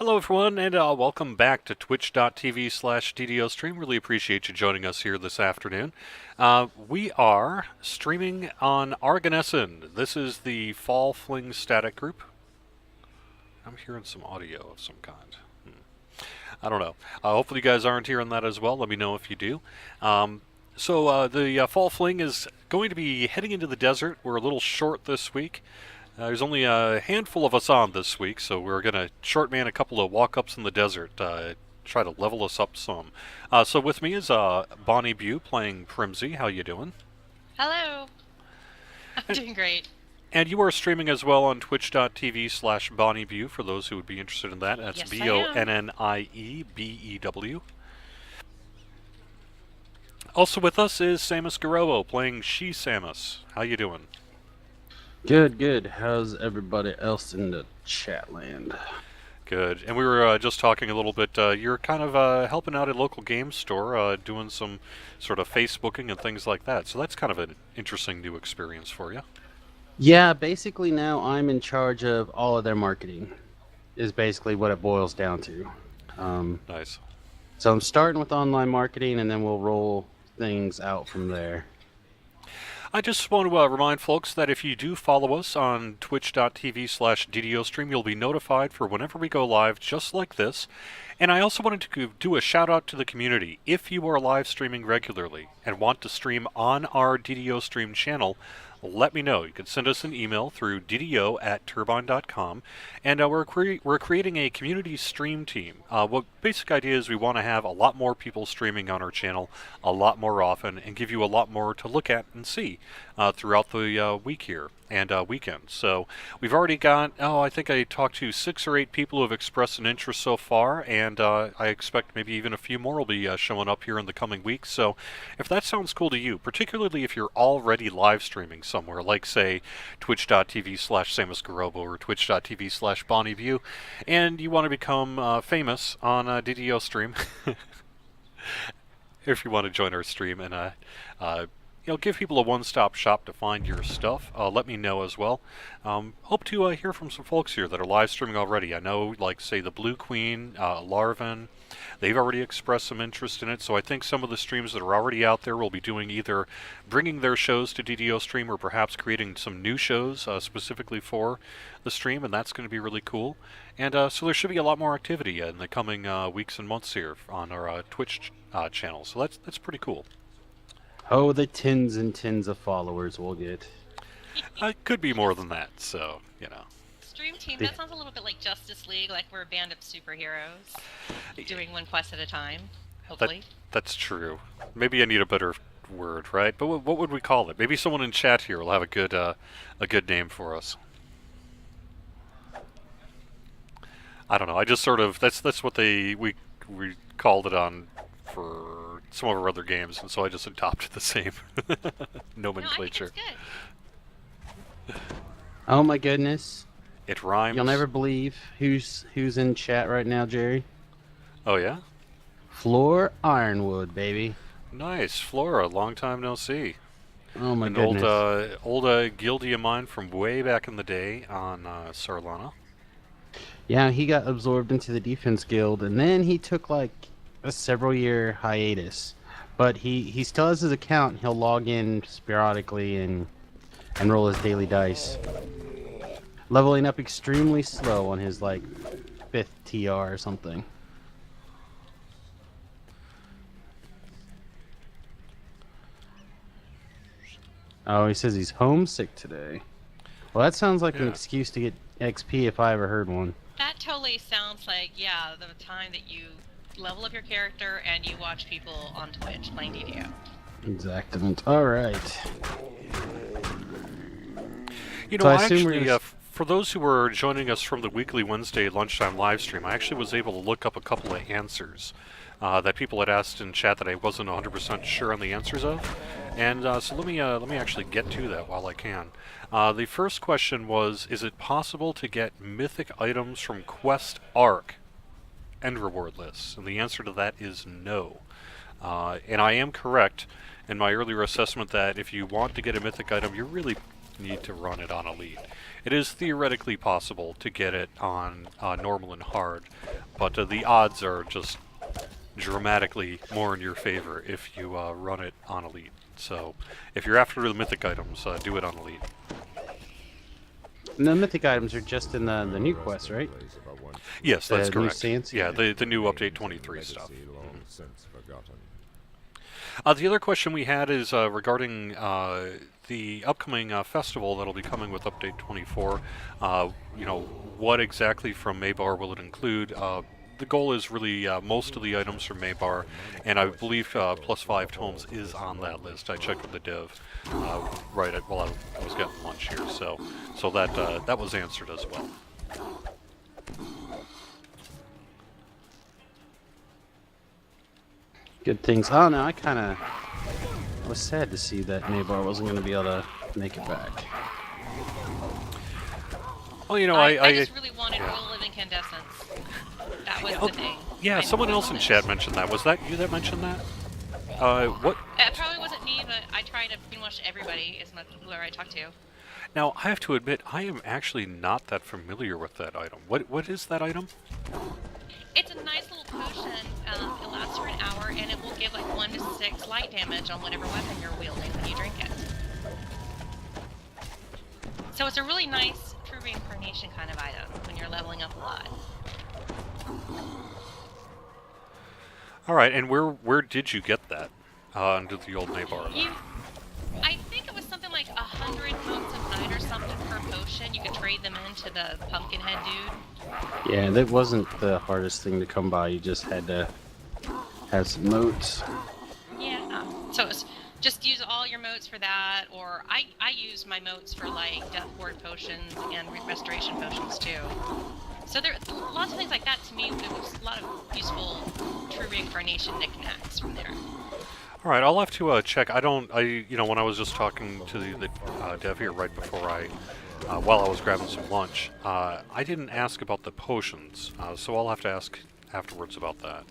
Hello, everyone, and welcome back to twitch.tv/DDO stream. Really appreciate you joining us here this afternoon. We are streaming on Arganesson. This is the Fall Fling static group. I'm hearing some audio of some kind. I don't know. Hopefully you guys aren't hearing that as well. Let me know if you do. The Fall Fling is going to be heading into the desert. We're a little short this week. There's only a handful of us on this week, so we're going to short man a couple of walk-ups in the desert, try to level us up some. So with me is Bonnie Bew playing Primsy. How you doing? Hello. I'm doing great. And you are streaming as well on twitch.tv/BonnieBew for those who would be interested in that. That's Yes, BonnieBew. Also with us is Samus Garobo playing She Samus. How you doing? Good, good. How's everybody else in the chat land? Good. And we were just talking a little bit. You're kind of helping out a local game store, doing some sort of Facebooking and things like that. So that's kind of an interesting new experience for you. Yeah, basically now I'm in charge of all of their marketing, is basically what it boils down to. Nice. So I'm starting with online marketing, and then we'll roll things out from there. I just want to remind folks that if you do follow us on twitch.tv/DDO stream, you'll be notified for whenever we go live, just like this. And I also wanted to do a shout out to the community. If you are live streaming regularly and want to stream on our DDO stream channel, let me know. You can send us an email through ddo@turbine.com, and we're creating a community stream team. What basic idea is we want to have a lot more people streaming on our channel a lot more often and give you a lot more to look at and see throughout the week here and weekend. So we've already got, I think I talked to 6 or 8 people who have expressed an interest so far, and I expect maybe even a few more will be showing up here in the coming weeks. So if that sounds cool to you, particularly if you're already live streaming somewhere, like say twitch.tv/SamusGarobo or twitch.tv/BonnieView, and you want to become famous on DDO stream, if you want to join our stream and give people a one-stop shop to find your stuff. Let me know as well. Hope to hear from some folks here that are live streaming already. I know, like, say, the Blue Queen, Larvin, they've already expressed some interest in it, so I think some of the streams that are already out there will be doing either bringing their shows to DDO stream or perhaps creating some new shows specifically for the stream, and that's going to be really cool. And so there should be a lot more activity in the coming weeks and months here on our Twitch channel, so that's pretty cool. Oh, the tens and tens of followers we'll get. It could be more than that, so, you know. Stream team, that sounds a little bit like Justice League, like we're a band of superheroes doing one quest at a time, hopefully. That's true. Maybe I need a better word, right? But what would we call it? Maybe someone in chat here will have a good name for us. I don't know. I just sort of that's what we called it on for some of our other games, and so I just adopted the same nomenclature. No, I think it's good. Oh my goodness. It rhymes. You'll never believe who's in chat right now, Jerry. Oh yeah? Floor Ironwood, baby. Nice. Flora, long time no see. Oh my An goodness. old guildie of mine from way back in the day on Sarlana. Yeah, he got absorbed into the defense guild, and then he took like a several-year hiatus. But he still has his account. He'll log in sporadically and roll his daily dice. Leveling up extremely slow on his like 5th TR or something. Oh, he says he's homesick today. Well, that sounds like an excuse to get XP if I ever heard one. That totally sounds like, yeah, the time that you level up your character and you watch people on Twitch playing DDO. Exactament. Alright. You know, for those who were joining us from the weekly Wednesday lunchtime live stream, I actually was able to look up a couple of answers that people had asked in chat that I wasn't 100% sure on the answers of. And so let me actually get to that while I can. The first question was, is it possible to get mythic items from Quest Arc end reward lists? And the answer to that is no. And I am correct in my earlier assessment that if you want to get a mythic item, you're really need to run it on Elite. It is theoretically possible to get it on normal and hard, but the odds are just dramatically more in your favor if you run it on Elite. So, if you're after the mythic items, do it on Elite. And the mythic items are just in the new quest, right? Yes, that's The new correct. Sans? Yeah, the new update 23 stuff. The other question we had is regarding the upcoming festival that'll be coming with update 24. What exactly from Maybar will it include? The goal is really most of the items from Maybar, and I believe +5 tomes is on that list. I checked with the dev while I was getting lunch here, so that was answered as well. Good things. Oh no, I was sad to see that Maybar wasn't going to be able to make it back. Well, you know, I just really wanted real living incandescents. That was the thing. Yeah, someone else in chat mentioned that. Was that you that mentioned that? What? It probably wasn't me, but I try to pretty much everybody as much whoever I talk to. Now, I have to admit, I am actually not that familiar with that item. What is that item? It's a nice little potion. It lasts for an hour, and it will give like 1 to 6 light damage on whatever weapon you're wielding when you drink it. So it's a really nice true reincarnation kind of item when you're leveling up a lot. All right, and where did you get that under the old Maybar? I think it was something like 100 motes of night or something per potion. You could trade them into the Pumpkinhead dude. Yeah, that wasn't the hardest thing to come by. You just had to have some motes. Yeah. So it's just use all your motes for that, or I use my motes for like Death Ward potions and restoration potions too. So there are lots of things like that. To me, there was a lot of useful true reincarnation knickknacks from there. All right, I'll have to check. When I was just talking to the dev here right before while I was grabbing some lunch, I didn't ask about the potions, so I'll have to ask afterwards about that.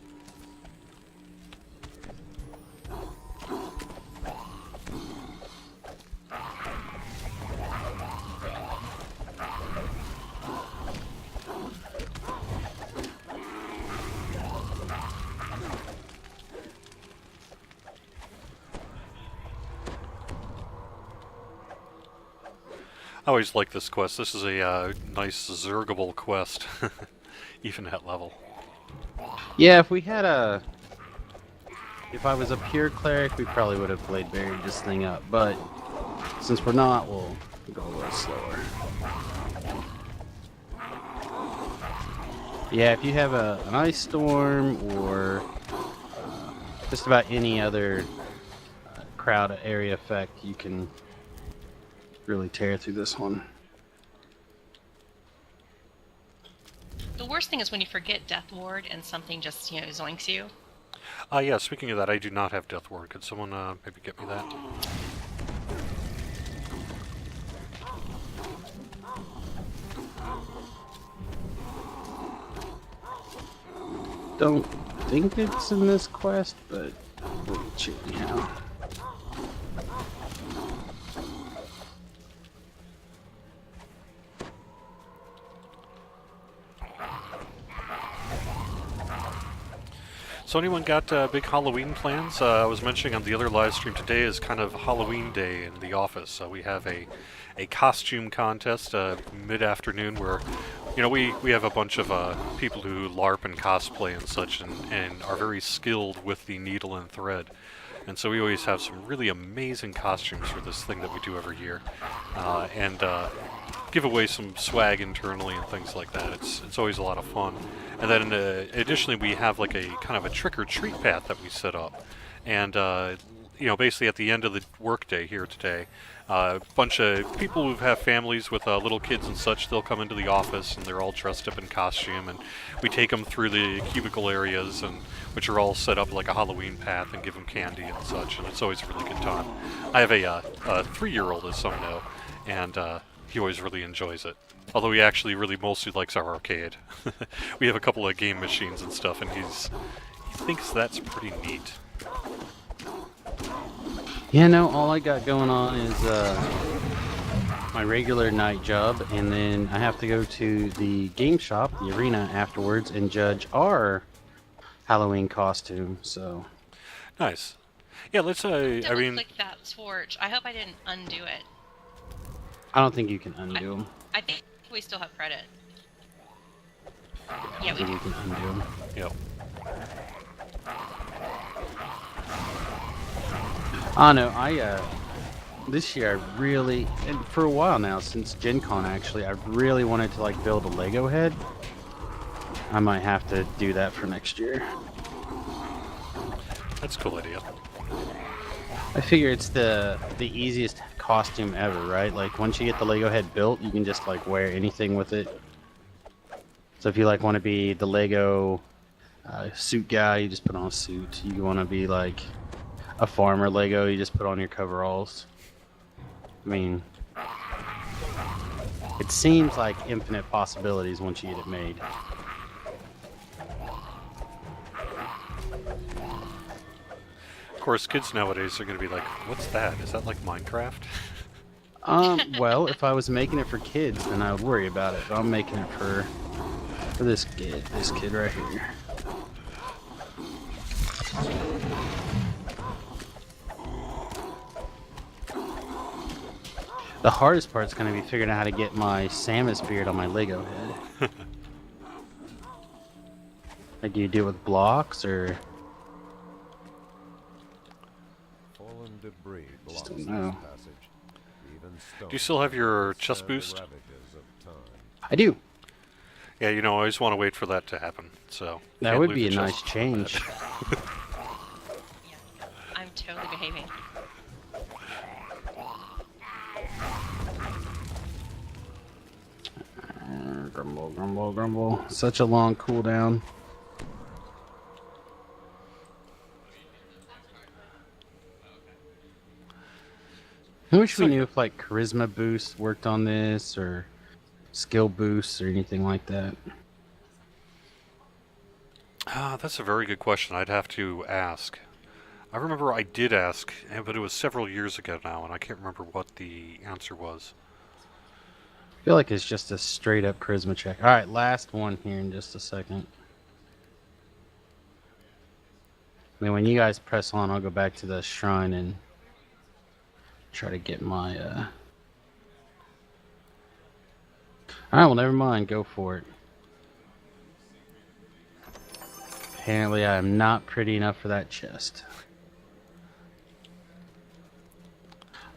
I always like this quest. This is a nice zergable quest, even at level. Yeah, if I was a pure cleric, we probably would have played buried this thing up. But since we're not, we'll go a little slower. Yeah, if you have an ice storm or just about any other crowd area effect, you can really tear through this one. The worst thing is when you forget Death Ward and something just, zoinks you. Yeah, speaking of that, I do not have Death Ward. Could someone maybe get me that? Don't think it's in this quest, but we'll check now. So anyone got big Halloween plans? I was mentioning on the other live stream today is kind of Halloween day in the office. We have a costume contest mid-afternoon where, we have a bunch of people who LARP and cosplay and such and are very skilled with the needle and thread. And so we always have some really amazing costumes for this thing that we do every year. And give away some swag internally and things like that. It's always a lot of fun. And then additionally, we have like a kind of a trick-or-treat path that we set up. And, basically at the end of the workday here today, a bunch of people who have families with little kids and such, they'll come into the office and they're all dressed up in costume, and we take them through the cubicle areas, which are all set up like a Halloween path, and give them candy and such, and it's always a really good time. I have a 3-year-old, as some know, and he always really enjoys it. Although he actually really mostly likes our arcade. We have a couple of game machines and stuff, and he thinks that's pretty neat. Yeah, no, all I got going on is my regular night job, and then I have to go to the game shop, the arena, afterwards, and judge our Halloween costume. So Nice. Yeah, let's. I Double mean, click that torch. I hope I didn't undo it. I don't think you can undo them. I think we still have credit. I Yeah, don't think we you can undo them. yep. I know. This year I really, and for a while now, since Gen Con actually, I really wanted to like build a Lego head. I might have to do that for next year. That's a cool idea. I figure it's the easiest costume ever, right? Like once you get the Lego head built, you can just like wear anything with it. So if you like want to be the Lego suit guy, you just put on a suit. You want to be like a farmer Lego, you just put on your coveralls. I mean, it seems like infinite possibilities once you get it made. Of course, kids nowadays are going to be like, "What's that? Is that like Minecraft?" Well, if I was making it for kids, then I would worry about it. But I'm making it for this kid right here. The hardest part's going to be figuring out how to get my Samus beard on my Lego head. Like, do you do it with blocks or? Fallen debris blocks don't this know. passage. Even Do you still have your stones chest stand the boost? ravages of time. I do. Yeah, I always want to wait for that to happen. So That can't would leave be a the nice chest change. yeah. I'm totally behaving. Grumble, grumble, grumble. Such a long cooldown. I wish we knew if like charisma boost worked on this or skill boosts or anything like that. That's a very good question. I'd have to ask. I remember I did ask, but it was several years ago now, and I can't remember what the answer was. I feel like it's just a straight up charisma check. All right, last one here in just a second. I mean, when you guys press on, I'll go back to the shrine and try to get my. All right, well, never mind. Go for it. Apparently, I am not pretty enough for that chest.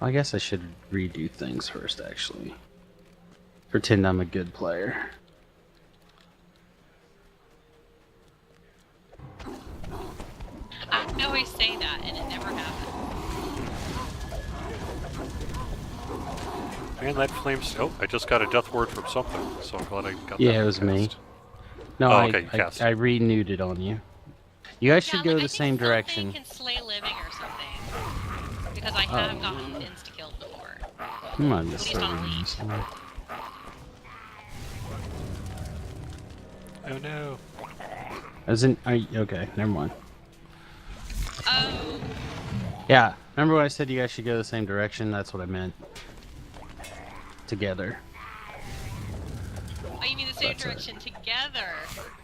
I guess I should redo things first, actually. Pretend I'm a good player. I always say that, and it never happens. Man, that flames. Oh, I just got a death word from something, so I'm glad I got that. Yeah, it was me. cast. No, Oh, okay, you I cast. renewed it on you. You guys should Yeah, go like, the I same think direction. something can slay living or something. Because I have gotten insta-killed before. Come on, At this least on Elite. server. Oh no. As in, okay, never mind. Oh, Yeah, remember when I said you guys should go the same direction? That's what I meant. Together. oh, you mean the same That's it. direction together?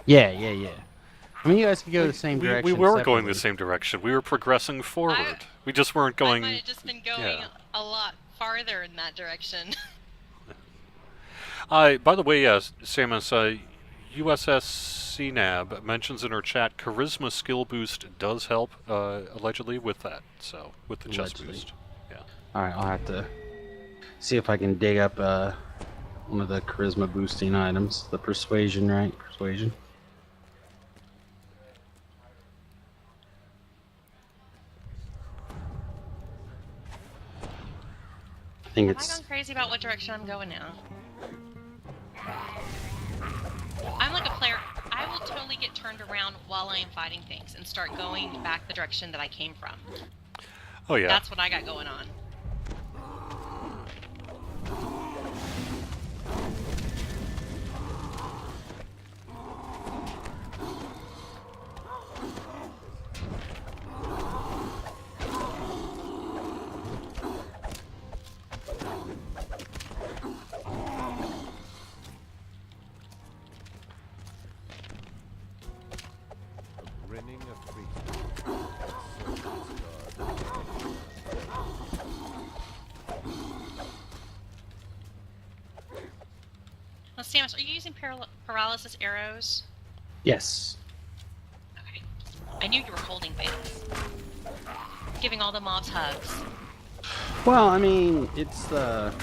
Yeah. I mean, you guys could go the same We direction. were going separately. the same direction. We were progressing forward. We just weren't going. I might have just been going yeah. a lot farther in that direction. By the way, Samus, USS CNAB mentions in her chat charisma skill boost does help, allegedly, with that. So, with the chest Allegedly. boost. Yeah. Alright, I'll have to see if I can dig up one of the charisma boosting items. The persuasion, right? Persuasion. I think Have I it's. gone crazy about what direction I'm going now? I'm like a player. I will totally get turned around while I am fighting things and start going back the direction that I came from. Oh yeah. That's what I got going on. grinning a Now, Samus, are you using paralysis arrows? Yes. Okay. I knew you were holding things. Giving all the mobs hugs. Well, I mean, it's the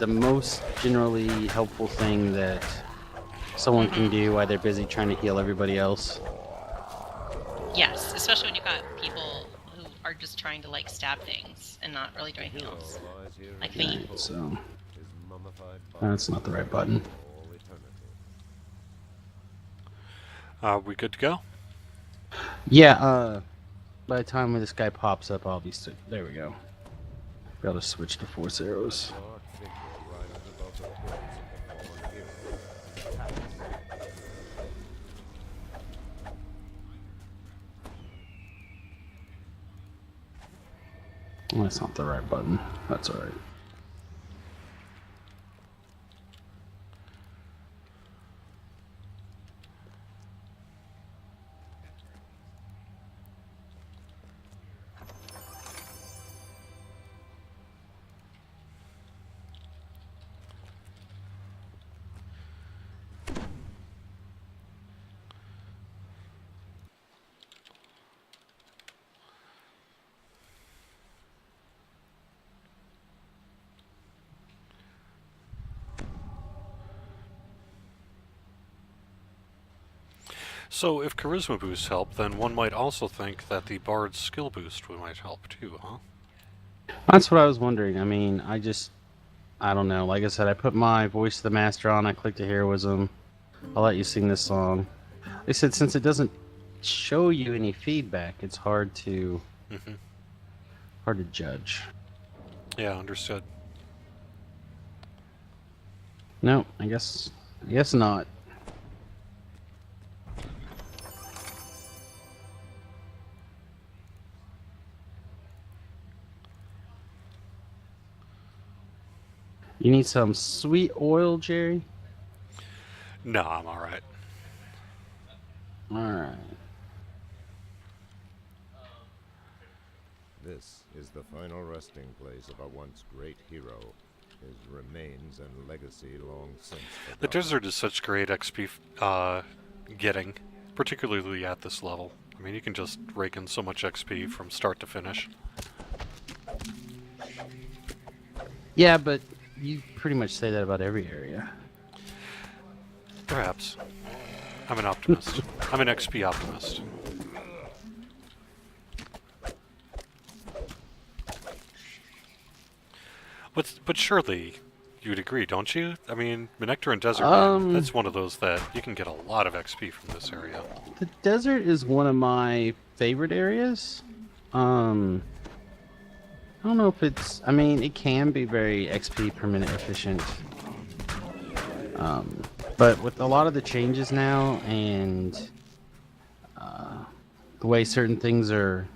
most generally helpful thing that someone can do while they're busy trying to heal everybody else. Yes, especially when you've got people who are just trying to like stab things and not really doing anything else. Like me. So that's not the right button. We good to go? Yeah. By the time when this guy pops up, I'll be there. We go. Be able to switch to force arrows. Well, that's not the right button. That's all right. So, if charisma boosts help, then one might also think that the bard's skill boost might help too, huh? That's what I was wondering. I mean, I don't know. Like I said, I put my voice to the master on. I clicked a heroism. I'll let you sing this song. They said since it doesn't show you any feedback, it's hard to judge. Yeah, understood. No, I guess not. You need some sweet oil, Jerry? No, I'm alright. Alright. This is the final resting place of a once great hero. His remains and legacy long since forgotten. The desert is such great XP getting, particularly at this level. I mean, you can just rake in so much XP from start to finish. Yeah, but you pretty much say that about every area. Perhaps. I'm an optimist. I'm an XP optimist. But surely you would agree, don't you? I mean, Menechtarun Desert, that's one of those that you can get a lot of XP from this area. The desert is one of my favorite areas. I don't know if it's... I mean, it can be very XP per minute efficient. But with a lot of the changes now and the way certain things are,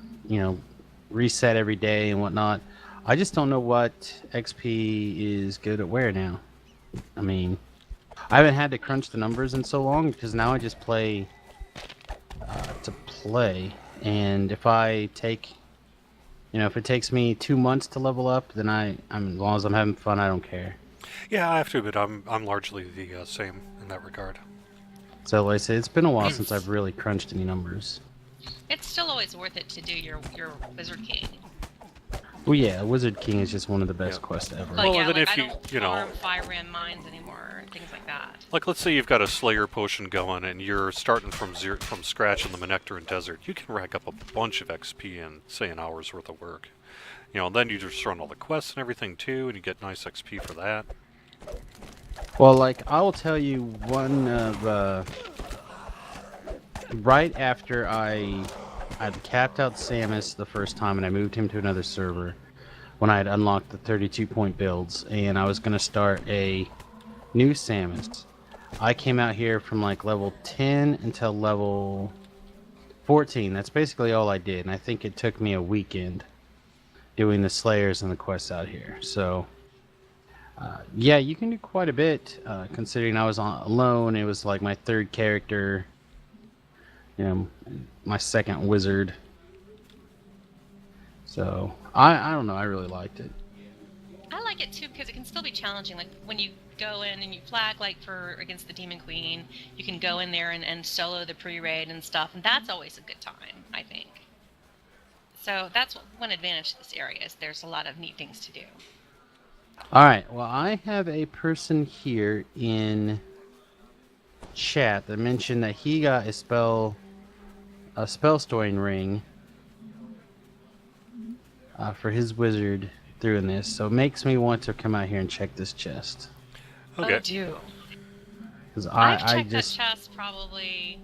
reset every day and whatnot, I just don't know what XP is good at where now. I mean, I haven't had to crunch the numbers in so long because now I just play to play. And if I take... if it takes me 2 months to level up, then as long as I'm having fun, I don't care. Yeah, I have to admit, I'm largely the same in that regard. So, like I say, it's been a while since I've really crunched any numbers. It's still always worth it to do your Wizard King. Well, yeah, Wizard King is just one of the best quests ever. Like, Well, yeah, then like, if I you- don't you know- farm fire ram mines anymore and things like that. Like, let's say you've got a Slayer potion going, and you're starting from scratch in the Menechtarun Desert. You can rack up a bunch of XP in, say, an hour's worth of work. Then you just run all the quests and everything too, and you get nice XP for that. Well, like, I will tell you one of... right after I'd capped out Samus the first time and I moved him to another server, when I had unlocked the 32-point builds, and I was going to start a new Samus, I came out here from, like, level 10 until level 14. That's basically all I did, and I think it took me a weekend doing the Slayers and the quests out here. So, yeah, you can do quite a bit, considering I was alone. It was like my third character, you know, my second wizard. So I don't know. I really liked it. I like it too because it can still be challenging. Like when you go in and you flag like for against the Demon Queen, you can go in there and solo the pre-raid and stuff, and that's always a good time, I think. So that's one advantage to this area is there's a lot of neat things to do. All right. Well, I have a person here in chat that mentioned that he got a spell storing ring for his wizard doing this. So it makes me want to come out here and check this chest. Okay. Oh, do. Because I've I checked just that chest probably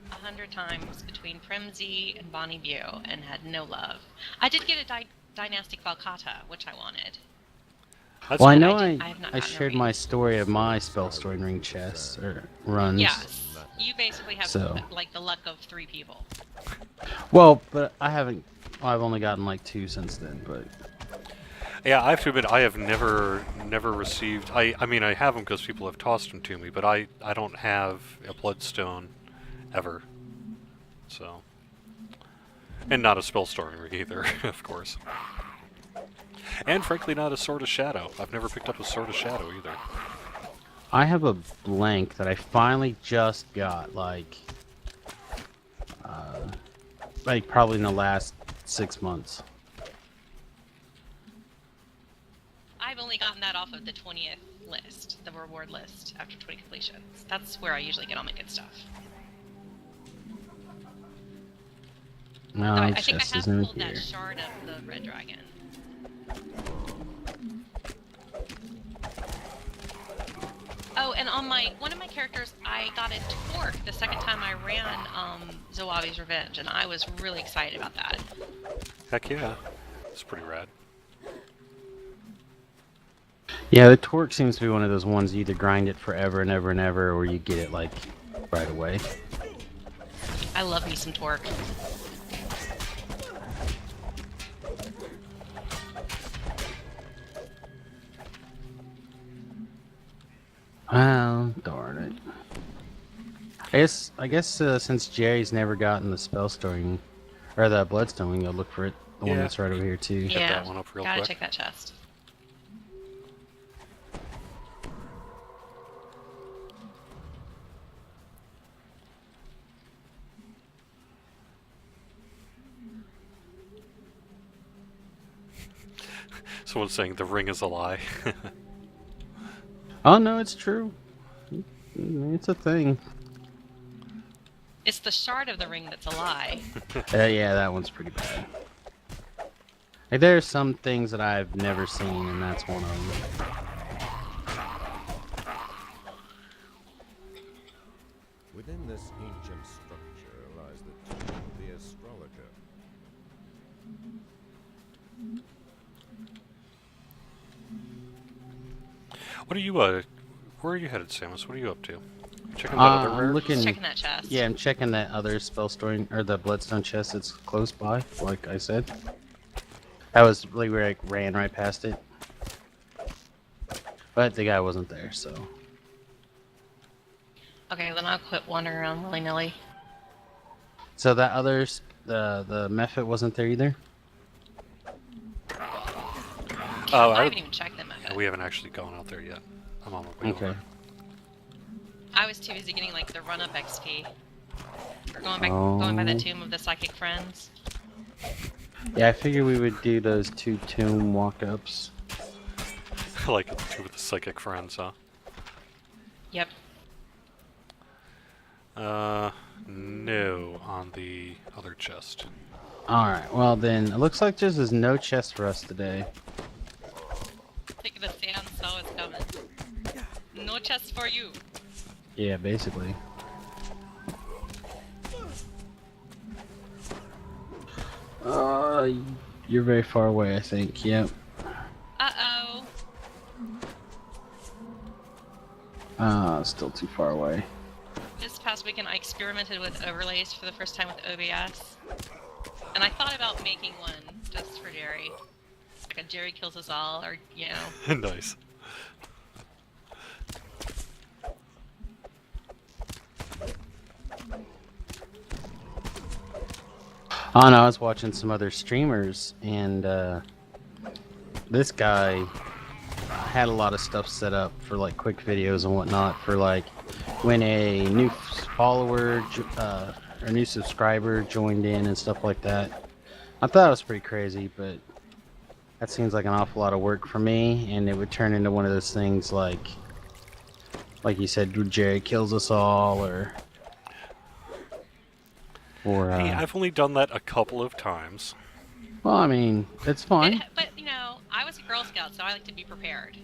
100 times between Primsey and Bonnie View and had no love. I did get a Dynastic Valcata, which I wanted. That's well, I cool. know I have not I gotten a shared ring. my story of my spell storing ring chests or runs. Yes. You basically have So. like the luck of 3 people. Well, but I haven't. I've only gotten like 2 since then. But Yeah, I have to admit, I have never received. I mean, I have them because people have tossed them to me, but I don't have a bloodstone ever. So, and not a spell storing ring either, of course. And frankly, not a sword of shadow. I've never picked up a sword of shadow either. I have a blank that I finally just got, like probably in the last 6 months. I've only gotten that off of the 20th list, the reward list after 20 completions. That's where I usually get all my good stuff. No, I the think I chest have isn't pulled that here. shard of the red dragon. Oh, and on one of my characters, I got a torque the second time I ran Zoabi's Revenge, and I was really excited about that. Heck yeah, it's pretty rad. Yeah, the torque seems to be one of those ones you either grind it forever and ever and ever, or you get it like right away. I love me some torque. Well, darn it. I guess since Jerry's never gotten the spell storing or the bloodstone, you'll look for it. The one Yeah. that's right over here too. Get Yeah, that one up real gotta quick. check that chest. Someone's saying the ring is a lie. Oh no, it's true. It's a thing. It's the shard of the ring that's a lie. Yeah, that one's pretty bad. Like, there are some things that I've never seen, and that's one of them. Within this ancient structure lies the tomb of the astrologer. What are you, where are you headed, Samus? What are you up to? Checking that other rare? I'm looking. Just checking that chest. Yeah, I'm checking that other spell storing or the bloodstone chest that's close by. Like I said, that was like where I ran right past it, but the guy wasn't there. So Okay, then I'll quit wandering around willy-nilly. that other the Mephit wasn't there either. Oh, I haven't even checked them yet. we haven't actually gone out there yet. I'm on my way Okay. over. I was too busy getting like the run-up XP. Or going by the Oh. tomb of the psychic friends. Yeah, I figured we would do those 2 tomb walk-ups. Like two with the psychic friends, huh? Yep. No, on the other chest. Alright, well then, it looks like there's no chest for us today. Think the sand snow is coming. No chest for you. Yeah, basically. You're very far away, I think. Yep. Uh-oh. Still too far away. This past weekend I experimented with overlays for the first time with OBS. And I thought about making one just for Jerry. Like a Jerry kills us all, or, you know. Nice. Oh no, I was watching some other streamers, and this guy had a lot of stuff set up for like quick videos and whatnot for like when a new follower or new subscriber joined in and stuff like that. I thought it was pretty crazy, but that seems like an awful lot of work for me, and it would turn into one of those things like you said, Jerry kills us all, or Hey, I've only done that a couple of times. well, I mean, it's fine. But you know, I was a Girl Scout, so I like to be prepared.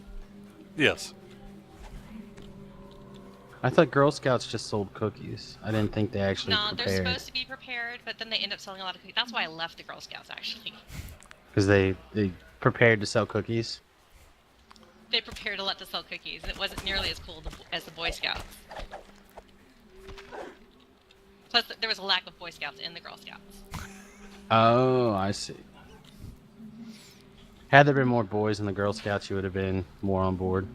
Yes. I thought Girl Scouts just sold cookies. I didn't think they actually No, they're prepared. supposed to be prepared, but then they end up selling a lot of cookies. That's why I left the Girl Scouts, actually. Because they prepared to sell cookies. They prepared a lot to sell cookies. It wasn't nearly as cool as the Boy Scouts. Plus, there was a lack of Boy Scouts in the Girl Scouts. Oh, I see. Had there been more boys in the Girl Scouts, you would have been more on board.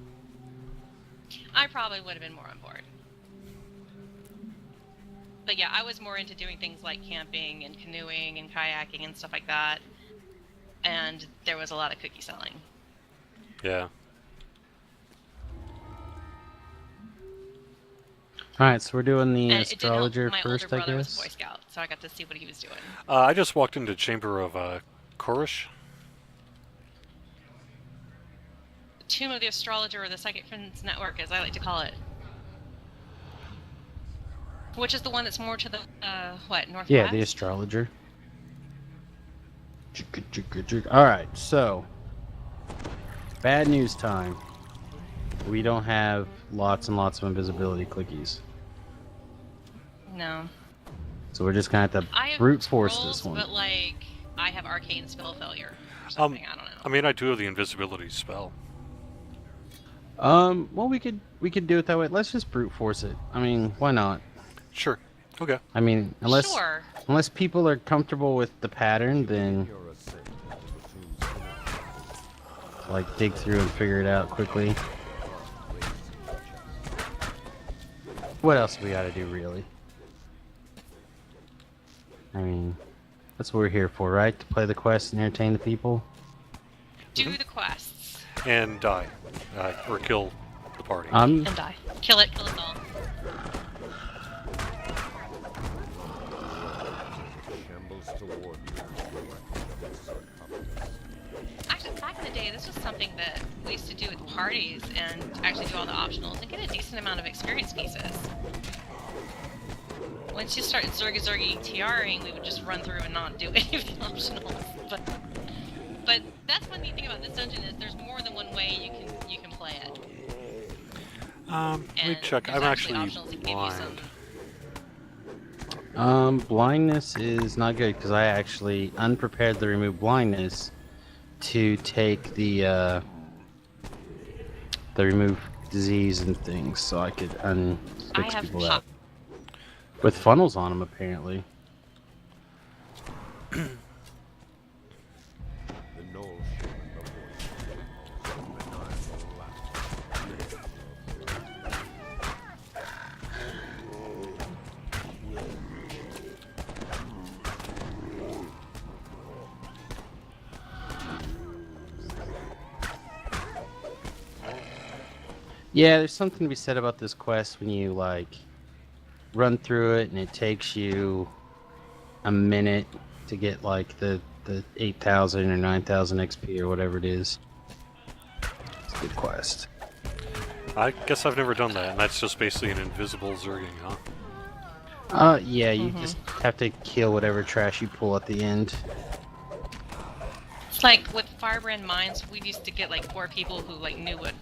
I probably would have been more on board. But yeah, I was more into doing things like camping and canoeing and kayaking and stuff like that. And there was a lot of cookie selling. Yeah. Alright, so we're doing the And it did help astrologer my first, older I brother was a Boy guess. Scout, so I got to see what he was doing. I just walked into Chamber of Korish. The Tomb of the Astrologer, or the Psychic Friends Network, as I like to call it. Which is the one that's more to the, northwest? Yeah, the astrologer. Alright, so bad news time. We don't have lots and lots of invisibility clickies. No. So we're just gonna have to I have brute force rolls, this one. but like, I have arcane spell failure or something, I don't know. I mean, I do have the invisibility spell. Well, we could do it that way. Let's just brute force it. I mean, why not? Sure. Okay. I mean, Sure. unless people are comfortable with the pattern, then You're a saint to choose like dig through and figure it out quickly. What else do we gotta do, really? I mean, that's what we're here for, right? To play the quest and entertain the people. Do the quests. And die. Or kill the party. And die. Kill us all. shambles toward you. Actually, back in the day, this was something that we used to do at parties and actually do all the optionals and get a decent amount of experience pieces. Once you started Zergy TRing, we would just run through and not do any of the optionals. But that's one neat thing about this dungeon is there's more than one way you can play it. Let me check. there's I'm actually optionals that give you blind. Blindness is not good because I actually unprepared to remove blindness to take the remove disease and things, so I could I fix have people pop. out. With funnels on them, apparently. The knoll shaman the voice. Yeah, there's something to be said about this quest when you like run through it and it takes you a minute to get like the 8,000 or 9,000 XP or whatever it is. It's a good quest. I guess I've never done that, and that's just basically an invisible zerging, huh? Yeah, you just have to kill whatever trash you pull at the end. It's like with Firebrand Mines, we used to get like 4 people who like knew what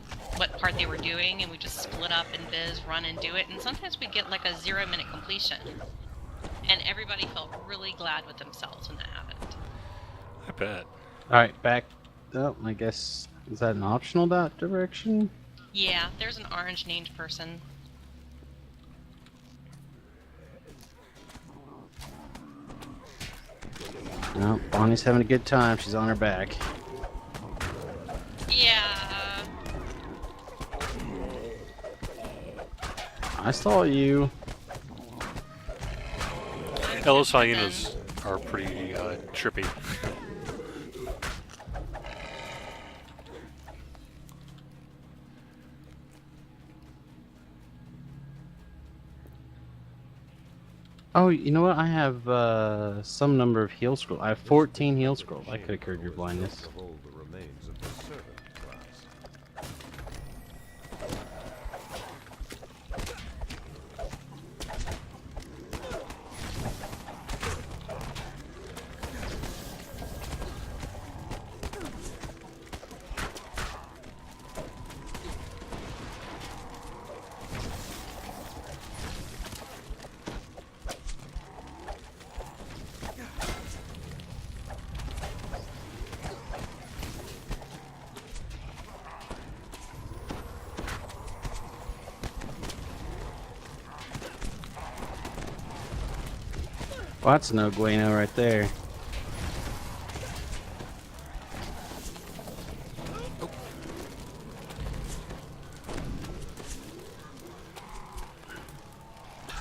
part they were doing, and we just split up and run and do it. And sometimes we get like a 0-minute completion, and everybody felt really glad with themselves when that happened. I bet. Alright, back up. I guess, is that an optional direction? Yeah, there's an orange named person. No, Bonnie's having a good time. She's on her back. Yeah. I saw you. Hello, hyenas. are pretty trippy. Oh, you know what? I have some number of heal scrolls. I have 14 heal scrolls. I could have cured your blindness. Behold the remains of the servant class. Well, that's no Gueno right there.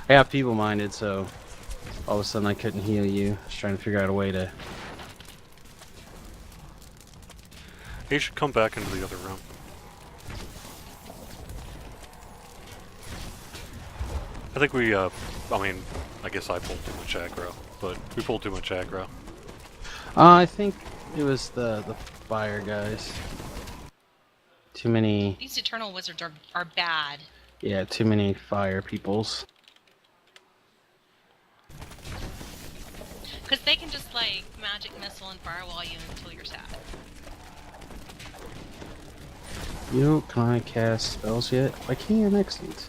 I got feeble-minded, so all of a sudden I couldn't heal you. I was trying to figure out a way to... You should come back into the other room. I think we, I mean, I guess I pulled too much aggro, but we pulled too much aggro. I think it was the fire guys. Too many... These Eternal Wizards are bad. Yeah, too many fire peoples. Because they can just, like, magic missile and firewall you until you're sad. You can't cast spells yet? I can, excellent.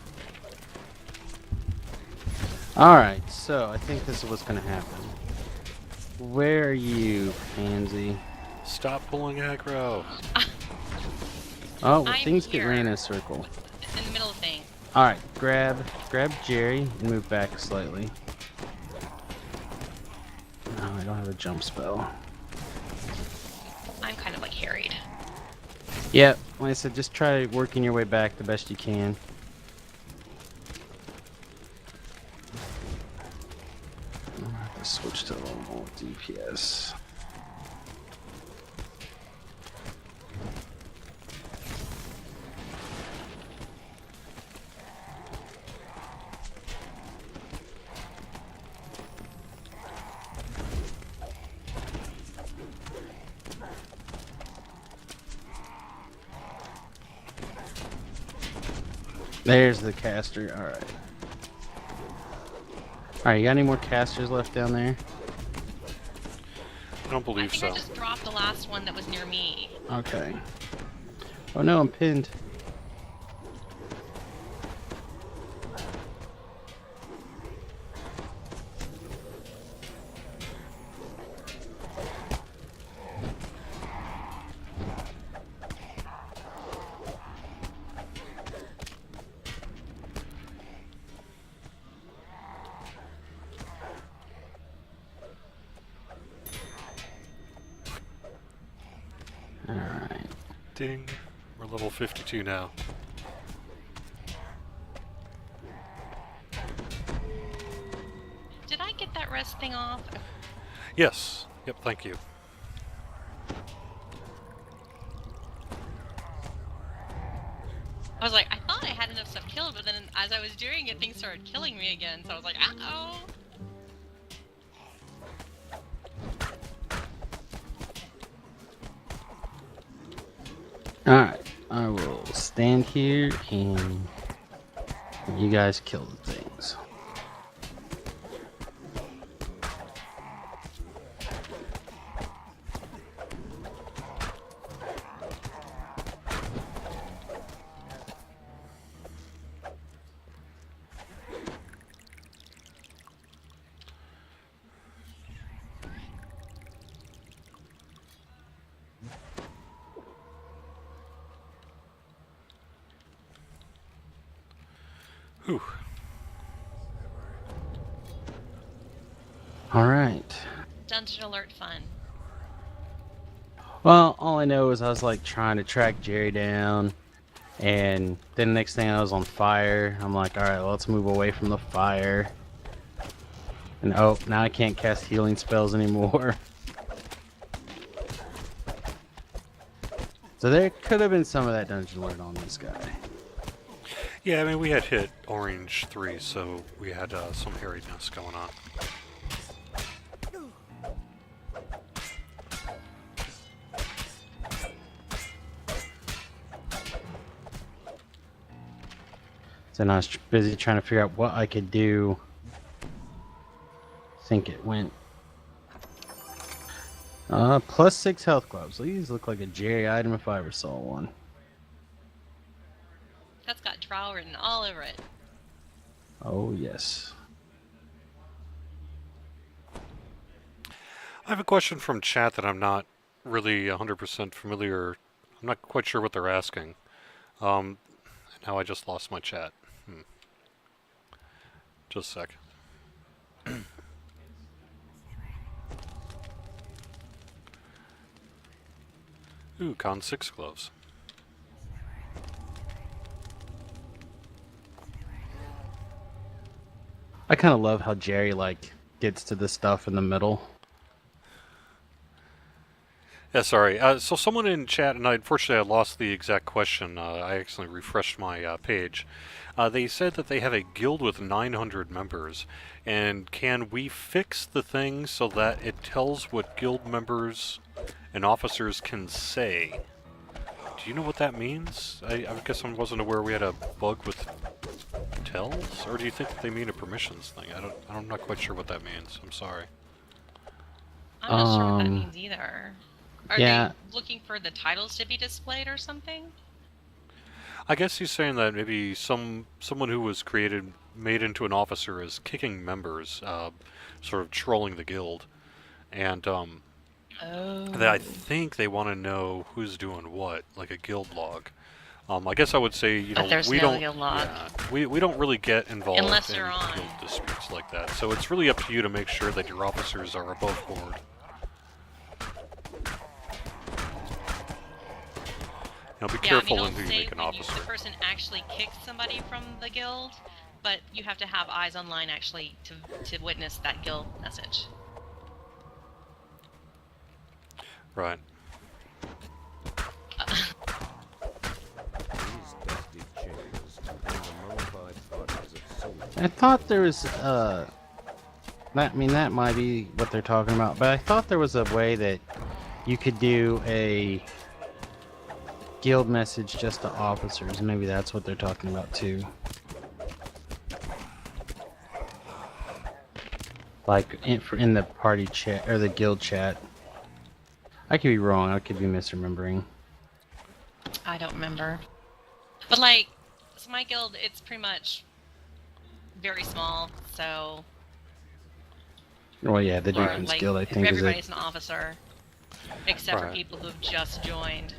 Alright, so I think this is what's gonna happen. Where are you, pansy? Stop pulling aggro! Oh, well, I'm things get here. ran in a circle. In the middle of things. Alright, grab Jerry and move back slightly. No, I don't have a jump spell. I'm kind of, like, harried. Yep, like I said, just try working your way back the best you can. I'm gonna have to switch to a little more DPS. There's the caster. Alright. Alright, you got any more casters left down there? I don't I believe think so. I just dropped the last one that was near me. Okay. Oh no, I'm pinned. Alright. Ding. We're level 52 now. Did I get that rest thing off? Yes. Yep, thank you. I was like, I thought I had enough stuff killed, but then as I was doing it, things started killing me again. So I was like, uh-oh. Alright. I will stand here and you guys kill the things. Whew. Alright. Dungeon alert fun. Well, all I know is I was like trying to track Jerry down, and then the next thing I was on fire. I'm like, alright, well, let's move away from the fire. And oh, now I can't cast healing spells anymore. So there could have been some of that dungeon lord on this guy. Yeah, I mean, we had hit Orange 3, so we had some hairiness going on. So now I was busy trying to figure out what I could do. I think it went. +6 health gloves. These look like a Jerry item if I ever saw one. That's got trial written all over it. Oh, yes. I have a question from chat that I'm not really 100% familiar. I'm not quite sure what they're asking. Now I just lost my chat. Just a sec. Ooh, Con 6 gloves. I kind of love how Jerry, like, gets to the stuff in the middle. Yeah, sorry. So someone in chat, and unfortunately I lost the exact question. I accidentally refreshed my page. They said that they have a guild with 900 members, and can we fix the thing so that it tells what guild members and officers can say? Do you know what that means? I guess I wasn't aware we had a bug with tells, or do you think that they mean a permissions thing? I'm not quite sure what that means. I'm sorry. I'm not sure what that means either. Are yeah. they looking for the titles to be displayed or something? I guess he's saying that maybe someone who was made into an officer is kicking members, sort of trolling the guild, and I think they want to know who's doing what, like a guild log. I guess I would say, But there's we no don't. guild log. Yeah, we don't really get involved Unless in you're on. guild disputes like that. So it's really up to you to make sure that your officers are above board. Be careful in who you make an officer. The person actually kicks somebody from the guild, but you have to have eyes online actually to witness that guild message. Right. I thought there was, that might be what they're talking about, but I thought there was a way that you could do a guild message just to officers. Maybe that's what they're talking about too. Like in the party chat or the guild chat. I could be wrong. I could be misremembering. I don't remember. But like, so my guild, it's pretty much very small. So. Well, yeah, the Defense like, Guild, I think, everybody's an officer, except Right. for people who've just joined.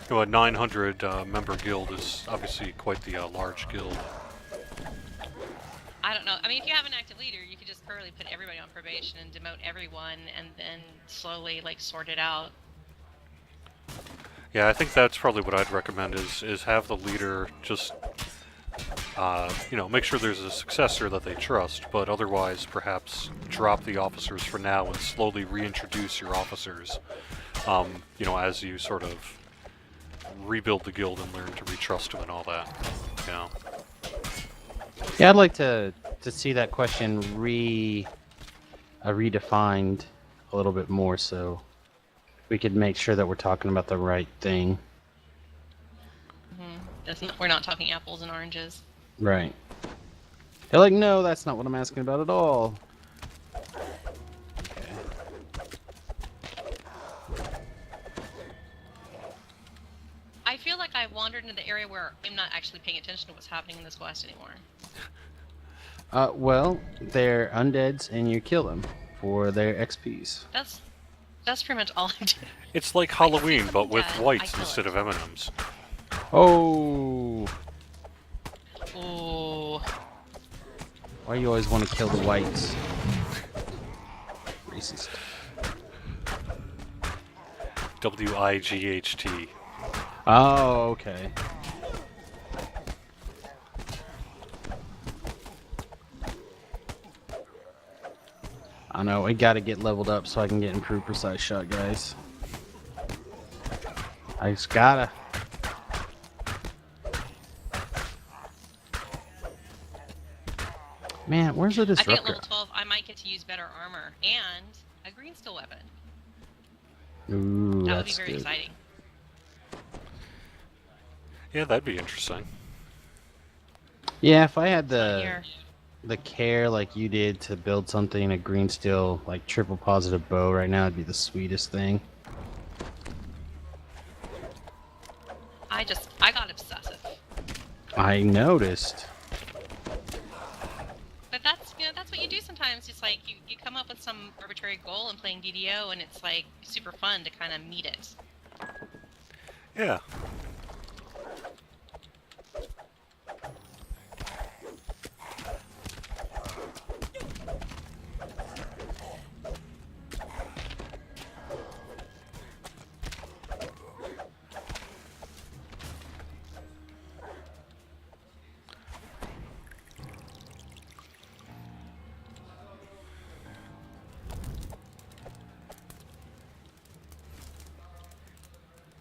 A 900 member guild is obviously quite the large guild. I don't know. I mean, if you have an active leader, you could just thoroughly put everybody on probation and demote everyone, and then slowly like sort it out. Yeah, I think that's probably what I'd recommend is have the leader just make sure there's a successor that they trust, but otherwise perhaps drop the officers for now and slowly reintroduce your officers. As you sort of rebuild the guild and learn to retrust them and all that. Yeah, I'd like to see that question redefined a little bit more, so we could make sure that we're talking about the right thing. We're not talking apples and oranges. Right. They're like, no, that's not what I'm asking about at all. Okay. I feel like I wandered into the area where I'm not actually paying attention to what's happening in this quest anymore. Well, they're undeads, and you kill them for their XPs. That's pretty much all I do. It's like Halloween, but with dead, whites I kill instead it. of M&Ms. Oh! Ooh. Why you always want to kill the whites? Racist. WIGHT. Oh, okay. I know, we gotta get leveled up so I can get improved precise shot, guys. I just gotta. Man, where's the I think at disruptor? level 12, I might get to use better armor and a green steel weapon. Ooh, That would be that's very good. exciting. Yeah, that'd be interesting. Yeah, if I had Here. the care like you did to build something, a green steel like triple positive bow right now, it'd be the sweetest thing. I got obsessive. I noticed. But that's, that's what you do sometimes. It's like you come up with some arbitrary goal in playing DDO, and it's like super fun to kind of meet it. Yeah.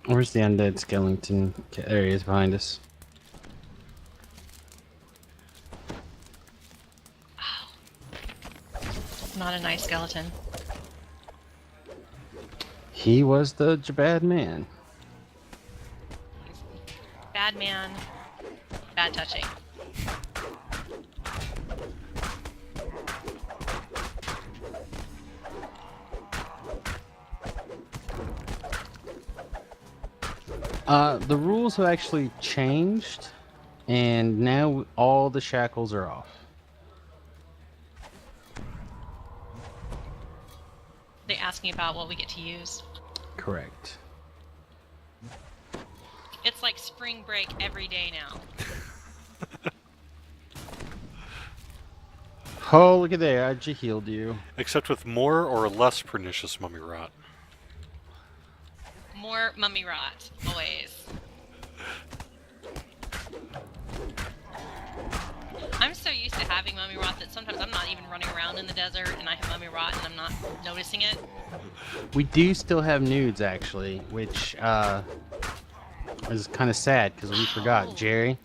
Where's the undead skeleton? Okay, there he is behind us. Not a nice skeleton. He was the bad man. Bad man. Bad touching. The rules have actually changed, and now all the shackles are off. They ask me about what we get to use. Correct. It's like spring break every day now. Oh, look at there! I just healed you. Except with more or less pernicious mummy rot. More mummy rot, always. I'm so used to having mummy rot that sometimes I'm not even running around in the desert and I have mummy rot and I'm not noticing it. We do still have nudes, actually, which is kind of sad because we forgot. Oh. Jerry,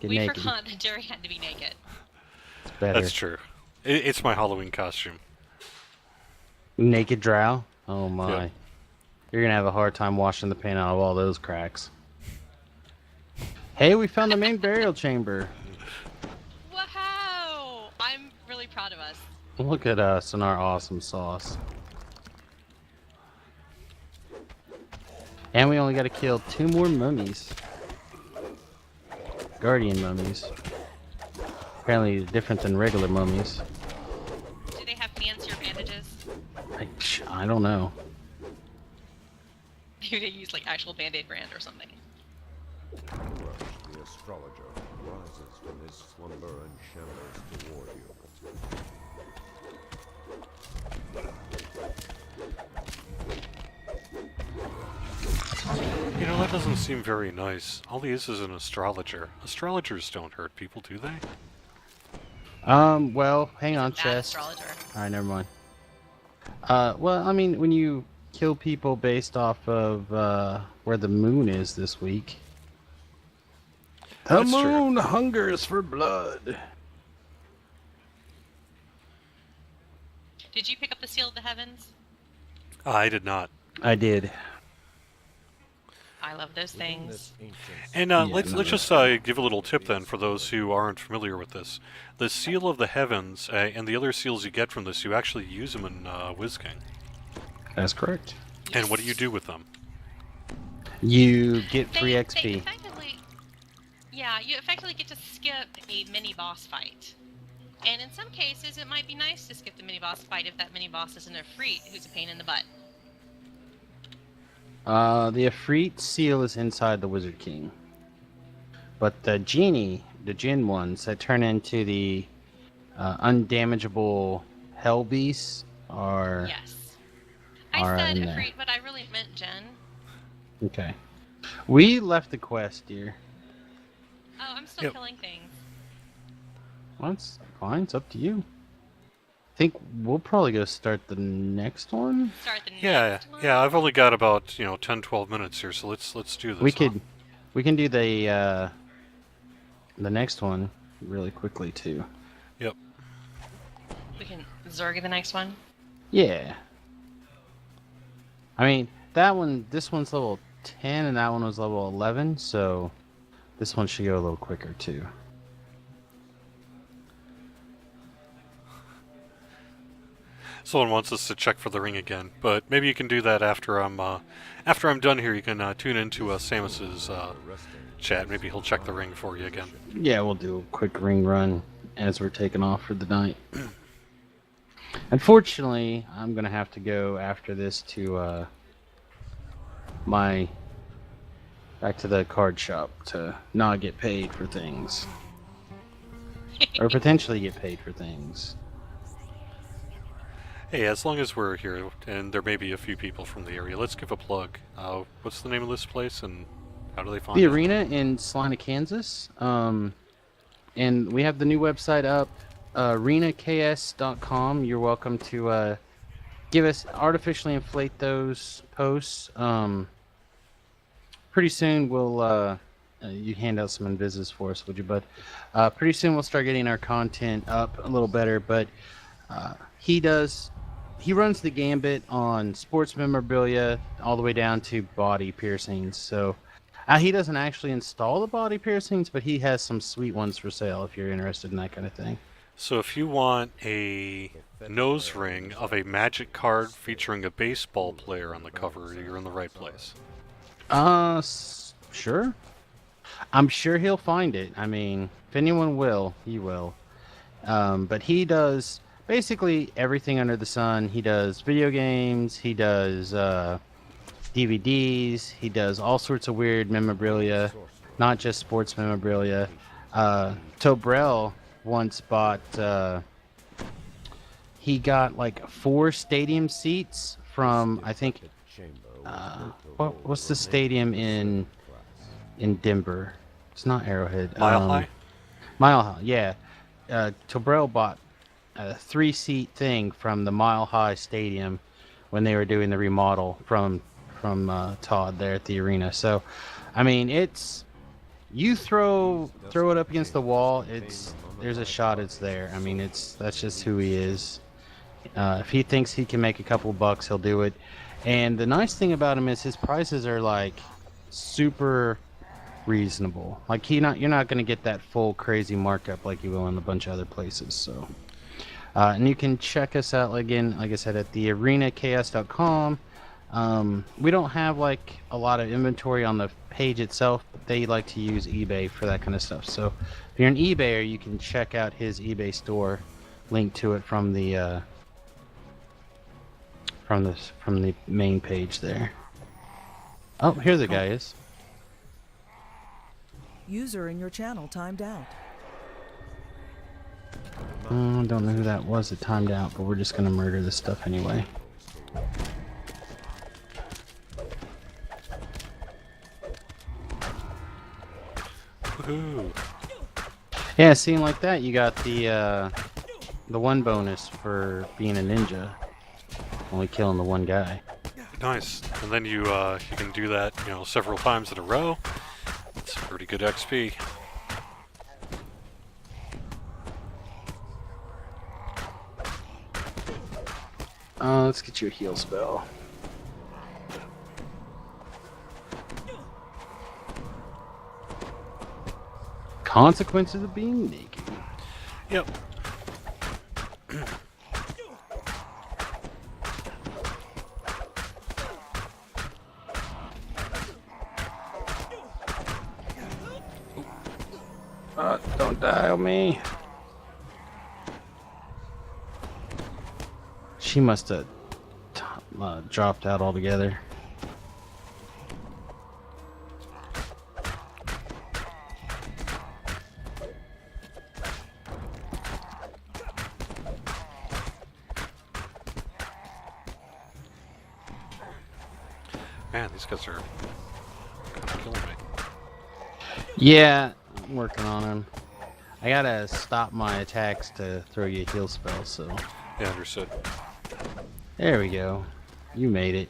get We naked. forgot that Jerry had to be naked. It's better. That's true. It's my Halloween costume. Naked drow. Oh my. Yep. You're gonna have a hard time washing the paint out of all those cracks. Hey, we found the main burial chamber. Wow! I'm really proud of us. Look at us and our awesome sauce. And we only got to kill 2 more mummies. Guardian mummies. Apparently different than regular mummies. Do they have fancier bandages? I don't know. Maybe they use like actual Band-Aid brand or something. The astrologer rises from his slumber and shambles toward you. You know, that doesn't seem very nice. All he is an astrologer. Astrologers don't hurt people, do they? Well, hang on, Bad chest. astrologer. Alright, never mind. Well, I mean, when you kill people based off of, where the moon is this week. The That's true. moon hungers for blood. Did you pick up the Seal of the Heavens? I did not. I did. I love those Within things. this ancient And Yeah, let's no, just give a little tip then for those who aren't familiar with this. The Seal of the Heavens and the other seals you get from this, you actually use them in Whiz King. That's correct. And what do you do with them? You get free They XP. effectively, yeah, you effectively get to skip a mini boss fight. And in some cases, it might be nice to skip the mini boss fight if that mini boss isn't a freak who's a pain in the butt. The Ifrit seal is inside the Wizard King. But the genie, the Jinn ones that turn into the undamageable hell beasts are... Yes. I Are said in there. Ifrit, but I really meant Jen. Okay. We left the quest, dear. Oh, I'm still Yep. killing things. Well, it's fine. It's up to you. think we'll probably go start the next one. Start the Yeah, next one. yeah. I've only got about 10, 12 minutes here, so let's do this. We huh? could we can do the next one really quickly too. Yep. We can Zerg the next one. Yeah. I mean, this one's level 10 and that one was level 11, so this one should go a little quicker too. Someone wants us to check for the ring again, but maybe you can do that after I'm done here. You can tune into Samus's chat. Maybe he'll check the ring for you again. Yeah, we'll do a quick ring run as we're taking off for the night. Unfortunately, I'm going to have to go after this to back to the card shop to not get paid for things. Or potentially get paid for things. Hey, as long as we're here, and there may be a few people from the area, let's give a plug. What's the name of this place, and how do they find The it? arena in Salina, Kansas. And we have the new website up, arenaks.com. You're welcome to give us artificially inflate those posts. Pretty soon we'll you hand out some invises for us, would you, bud? Pretty soon we'll start getting our content up a little better, but he runs the gambit on sports memorabilia all the way down to body piercings. So he doesn't actually install the body piercings, but he has some sweet ones for sale if you're interested in that kind of thing. So if you want a nose ring of a Magic card featuring a baseball player on the cover, you're in the right place. Sure. I'm sure he'll find it. I mean, if anyone will, he will. But he does basically everything under the sun. He does video games, he does DVDs, he does all sorts of weird memorabilia, not just sports memorabilia. Tobrell once bought, he got like 4 stadium seats from, I think, what's the stadium in Denver? It's not Arrowhead. Mile High? Mile High, yeah. Tobrell bought a 3-seat thing from the Mile High Stadium when they were doing the remodel from Todd there at the arena. So, I mean, it's you throw it up against the wall. There's a shot. It's there. I mean, that's just who he is. If he thinks he can make a couple bucks, he'll do it. And the nice thing about him is his prices are like super reasonable. Like you're not going to get that full crazy markup like you will in a bunch of other places. So, and you can check us out again, like I said, at the arenaks.com. We don't have like a lot of inventory on the page itself, but they like to use eBay for that kind of stuff. So if you're an eBayer, you can check out his eBay store, link to it from the main page there. Oh, here the guy is. User in your channel timed out. Don't know who that was that timed out, but we're just gonna murder this stuff anyway. Woohoo! Yeah, seeing like that, you got the one bonus for being a ninja, only killing the one guy. Nice. And then you can do that, several times in a row. It's pretty good XP. Let's get you a heal spell. Consequences of being naked. Yep. Don't die on me. She must have dropped out altogether. Man, these guys are kind of killing me. Yeah, I'm working on him. I gotta stop my attacks to throw you a heal spell, so. Yeah, understood. There we go. You made it.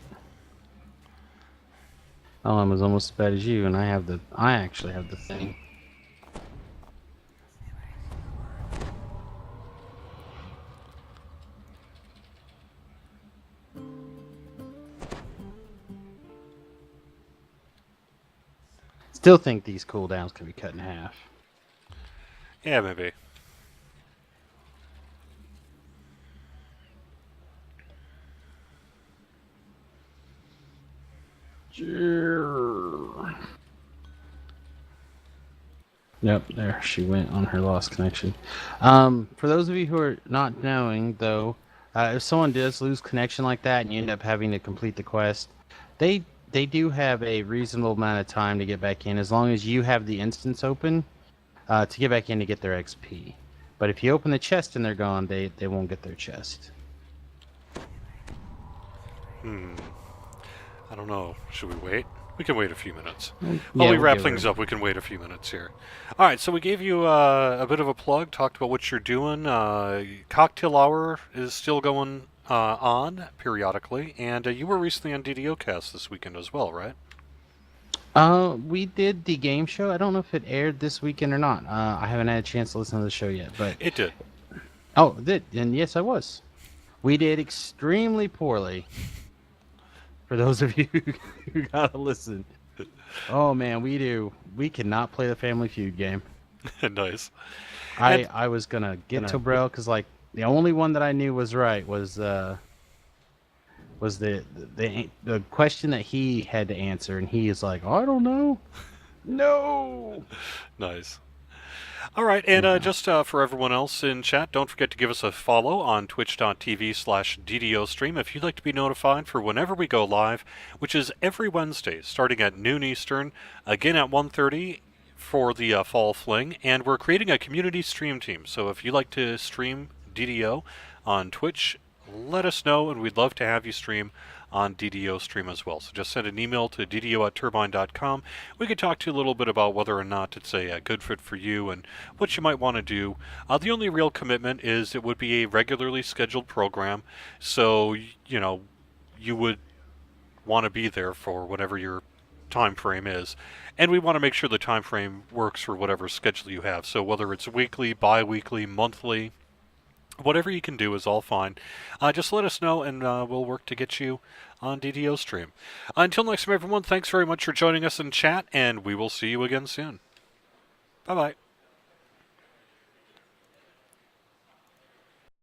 Oh, I'm almost as bad as you, and I actually have the thing. Still think these cooldowns can be cut in half. Yeah, maybe. Yep, there she went on her lost connection. For those of you who are not knowing, though, if someone does lose connection like that and you end up having to complete the quest, they they do have a reasonable amount of time to get back in, as long as you have the instance open to get back in to get their XP. But if you open the chest and they're gone, they won't get their chest. I don't know. Should we wait? We can wait a few minutes. While Yeah, we we'll wrap give things her- up, we can wait a few minutes here. All right, so we gave you a bit of a plug, talked about what you're doing. Cocktail Hour is still going on periodically, and you were recently on DDO Cast this weekend as well, right? We did the game show. I don't know if it aired this weekend or not. I haven't had a chance to listen to the show yet, but It did. oh, and yes, I was. We did extremely poorly. For those of you who gotta listen. Oh man, we cannot play the Family Feud game. Nice. I was gonna get to Brell because like the only one that I knew was right was the question that he had to answer, and he is like, I don't know. No. Nice. All right, and just for everyone else in chat, don't forget to give us a follow on twitch.tv/DDO stream if you'd like to be notified for whenever we go live, which is every Wednesday, starting at noon Eastern, again at 1:30 for the Fall Fling, and we're creating a community stream team. So if you'd like to stream DDO on Twitch, let us know, and we'd love to have you stream on DDO stream as well. So just send an email to ddo@turbine.com. We could talk to you a little bit about whether or not it's a good fit for you and what you might want to do. The only real commitment is it would be a regularly scheduled program, so you would want to be there for whatever your time frame is, and we want to make sure the time frame works for whatever schedule you have. So whether it's weekly, bi-weekly, monthly, whatever you can do is all fine. Just let us know, and we'll work to get you on DDO stream. Until next time, everyone, thanks very much for joining us in chat, and we will see you again soon. Bye-bye.